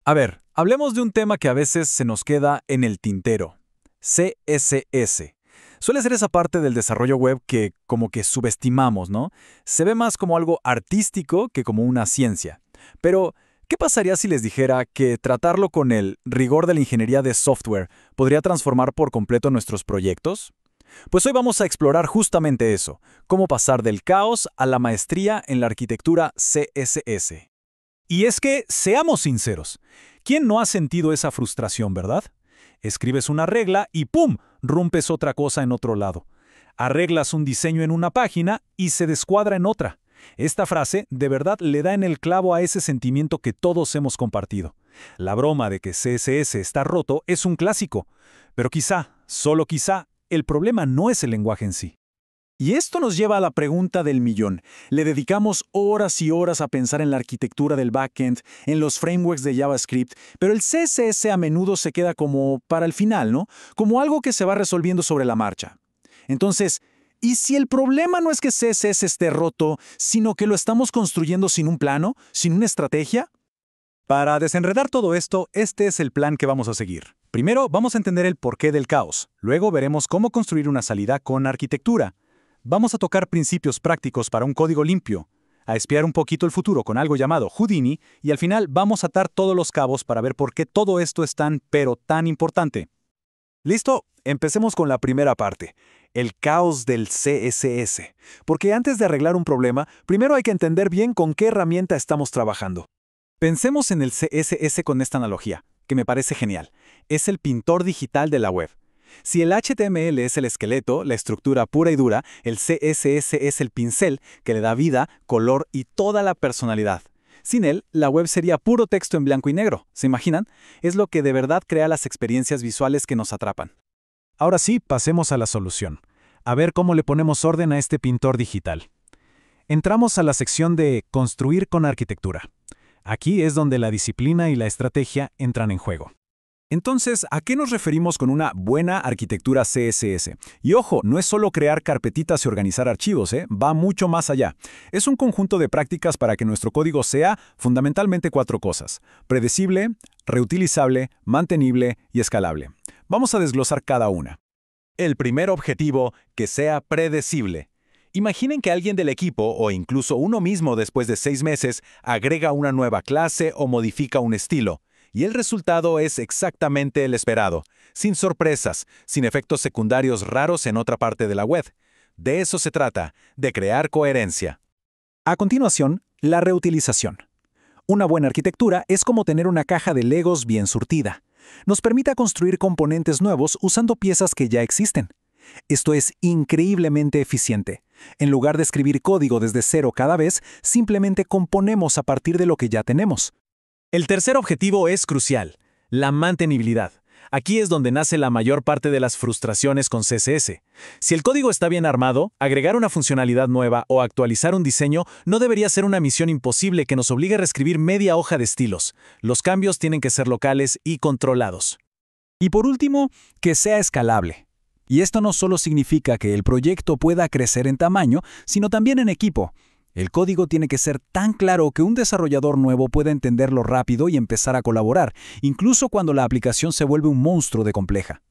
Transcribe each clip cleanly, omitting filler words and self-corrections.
A ver, hablemos de un tema que a veces se nos queda en el tintero. CSS. Suele ser esa parte del desarrollo web que como que subestimamos, ¿no? Se ve más como algo artístico que como una ciencia. Pero, ¿qué pasaría si les dijera que tratarlo con el rigor de la ingeniería de software podría transformar por completo nuestros proyectos? Pues hoy vamos a explorar justamente eso, cómo pasar del caos a la maestría en la arquitectura CSS. Y es que, seamos sinceros, ¿quién no ha sentido esa frustración, verdad? Escribes una regla y ¡pum!, rompes otra cosa en otro lado. Arreglas un diseño en una página y se descuadra en otra. Esta frase de verdad le da en el clavo a ese sentimiento que todos hemos compartido. La broma de que CSS está roto es un clásico, pero quizá, solo quizá, el problema no es el lenguaje en sí. Y esto nos lleva a la pregunta del millón. Le dedicamos horas y horas a pensar en la arquitectura del backend, en los frameworks de JavaScript, pero el CSS a menudo se queda como para el final, ¿no? Como algo que se va resolviendo sobre la marcha. Entonces, ¿y si el problema no es que CSS esté roto, sino que lo estamos construyendo sin un plano, sin una estrategia? Para desenredar todo esto, este es el plan que vamos a seguir. Primero, vamos a entender el porqué del caos. Luego veremos cómo construir una salida con arquitectura. Vamos a tocar principios prácticos para un código limpio, a espiar un poquito el futuro con algo llamado Houdini, y al final vamos a atar todos los cabos para ver por qué todo esto es tan, pero tan importante. ¿Listo? Empecemos con la primera parte, el caos del CSS. Porque antes de arreglar un problema, primero hay que entender bien con qué herramienta estamos trabajando. Pensemos en el CSS con esta analogía, que me parece genial. Es el pintor digital de la web. Si el HTML es el esqueleto, la estructura pura y dura, el CSS es el pincel que le da vida, color y toda la personalidad. Sin él, la web sería puro texto en blanco y negro. ¿Se imaginan? Es lo que de verdad crea las experiencias visuales que nos atrapan. Ahora sí, pasemos a la solución. A ver cómo le ponemos orden a este pintor digital. Entramos a la sección de Construir con arquitectura. Aquí es donde la disciplina y la estrategia entran en juego. Entonces, ¿a qué nos referimos con una buena arquitectura CSS? Y ojo, no es solo crear carpetitas y organizar archivos, va mucho más allá. Es un conjunto de prácticas para que nuestro código sea fundamentalmente 4 cosas: predecible, reutilizable, mantenible y escalable. Vamos a desglosar cada una. El primer objetivo, que sea predecible. Imaginen que alguien del equipo, o incluso uno mismo después de 6 meses, agrega una nueva clase o modifica un estilo. Y el resultado es exactamente el esperado, sin sorpresas, sin efectos secundarios raros en otra parte de la web. De eso se trata, de crear coherencia. A continuación, la reutilización. Una buena arquitectura es como tener una caja de Legos bien surtida. Nos permite construir componentes nuevos usando piezas que ya existen. Esto es increíblemente eficiente. En lugar de escribir código desde cero cada vez, simplemente componemos a partir de lo que ya tenemos. El tercer objetivo es crucial, la mantenibilidad. Aquí es donde nace la mayor parte de las frustraciones con CSS. Si el código está bien armado, agregar una funcionalidad nueva o actualizar un diseño no debería ser una misión imposible que nos obligue a reescribir media hoja de estilos. Los cambios tienen que ser locales y controlados. Y por último, que sea escalable. Y esto no solo significa que el proyecto pueda crecer en tamaño, sino también en equipo. El código tiene que ser tan claro que un desarrollador nuevo pueda entenderlo rápido y empezar a colaborar, incluso cuando la aplicación se vuelve un monstruo de compleja.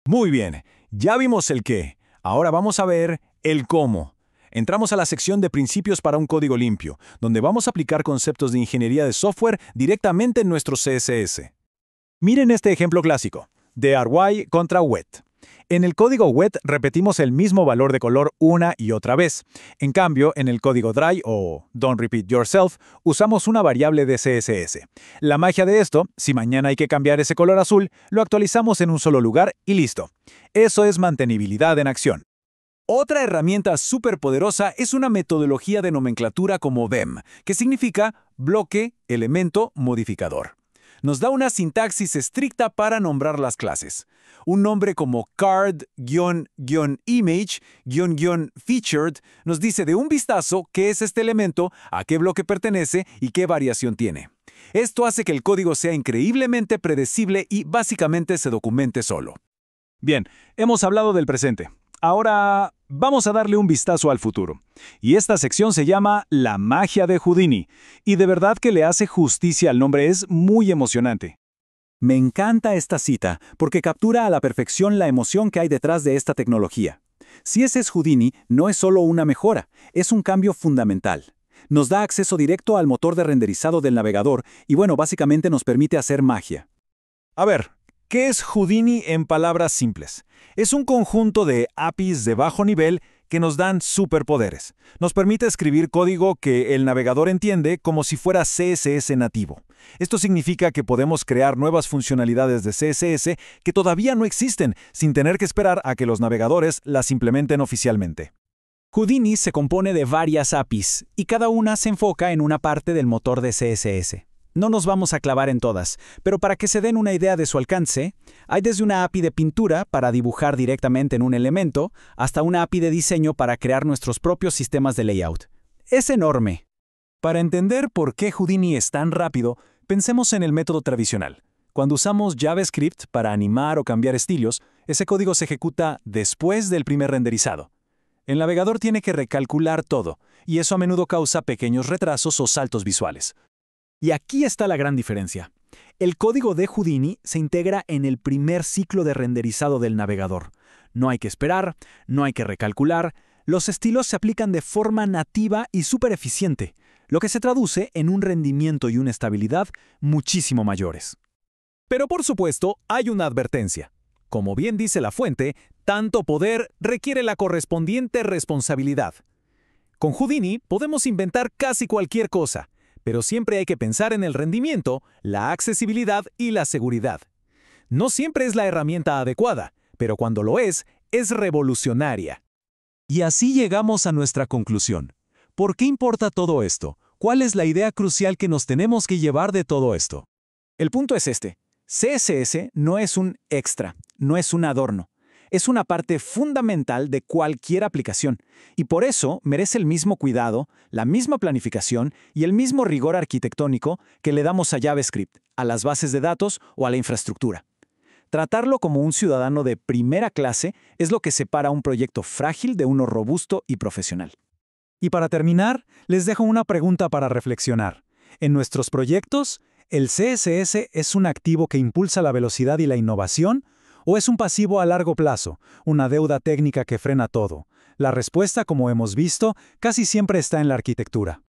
Muy bien, ya vimos el qué. Ahora vamos a ver el cómo. Entramos a la sección de principios para un código limpio, donde vamos a aplicar conceptos de ingeniería de software directamente en nuestro CSS. Miren este ejemplo clásico, de Argway contra Wet. En el código wet repetimos el mismo valor de color una y otra vez. En cambio, en el código dry o don't repeat yourself, usamos una variable de CSS. La magia de esto, si mañana hay que cambiar ese color azul, lo actualizamos en un solo lugar y listo. Eso es mantenibilidad en acción. Otra herramienta súper poderosa es una metodología de nomenclatura como BEM, que significa bloque, elemento, modificador. Nos da una sintaxis estricta para nombrar las clases. Un nombre como card-image-featured nos dice de un vistazo qué es este elemento, a qué bloque pertenece y qué variación tiene. Esto hace que el código sea increíblemente predecible y básicamente se documente solo. Bien, hemos hablado del presente. Ahora vamos a darle un vistazo al futuro. Y esta sección se llama La magia de Houdini. Y de verdad que le hace justicia al nombre, es muy emocionante. Me encanta esta cita porque captura a la perfección la emoción que hay detrás de esta tecnología. CSS Houdini no es solo una mejora, es un cambio fundamental. Nos da acceso directo al motor de renderizado del navegador y bueno, básicamente nos permite hacer magia. A ver, ¿qué es Houdini en palabras simples? Es un conjunto de APIs de bajo nivel que nos dan superpoderes. Nos permite escribir código que el navegador entiende como si fuera CSS nativo. Esto significa que podemos crear nuevas funcionalidades de CSS que todavía no existen, sin tener que esperar a que los navegadores las implementen oficialmente. Houdini se compone de varias APIs y cada una se enfoca en una parte del motor de CSS. No nos vamos a clavar en todas, pero para que se den una idea de su alcance, hay desde una API de pintura para dibujar directamente en un elemento, hasta una API de diseño para crear nuestros propios sistemas de layout. Es enorme. Para entender por qué Houdini es tan rápido, pensemos en el método tradicional. Cuando usamos JavaScript para animar o cambiar estilos, ese código se ejecuta después del primer renderizado. El navegador tiene que recalcular todo, y eso a menudo causa pequeños retrasos o saltos visuales. Y aquí está la gran diferencia. El código de Houdini se integra en el primer ciclo de renderizado del navegador. No hay que esperar, no hay que recalcular, los estilos se aplican de forma nativa y súper eficiente, lo que se traduce en un rendimiento y una estabilidad muchísimo mayores. Pero por supuesto, hay una advertencia. Como bien dice la fuente, tanto poder requiere la correspondiente responsabilidad. Con Houdini podemos inventar casi cualquier cosa, pero siempre hay que pensar en el rendimiento, la accesibilidad y la seguridad. No siempre es la herramienta adecuada, pero cuando lo es revolucionaria. Y así llegamos a nuestra conclusión. ¿Por qué importa todo esto? ¿Cuál es la idea crucial que nos tenemos que llevar de todo esto? El punto es este. CSS no es un extra, no es un adorno. Es una parte fundamental de cualquier aplicación, y por eso merece el mismo cuidado, la misma planificación y el mismo rigor arquitectónico que le damos a JavaScript, a las bases de datos o a la infraestructura. Tratarlo como un ciudadano de primera clase es lo que separa un proyecto frágil de uno robusto y profesional. Y para terminar, les dejo una pregunta para reflexionar. En nuestros proyectos, ¿el CSS es un activo que impulsa la velocidad y la innovación? ¿O es un pasivo a largo plazo, una deuda técnica que frena todo? La respuesta, como hemos visto, casi siempre está en la arquitectura.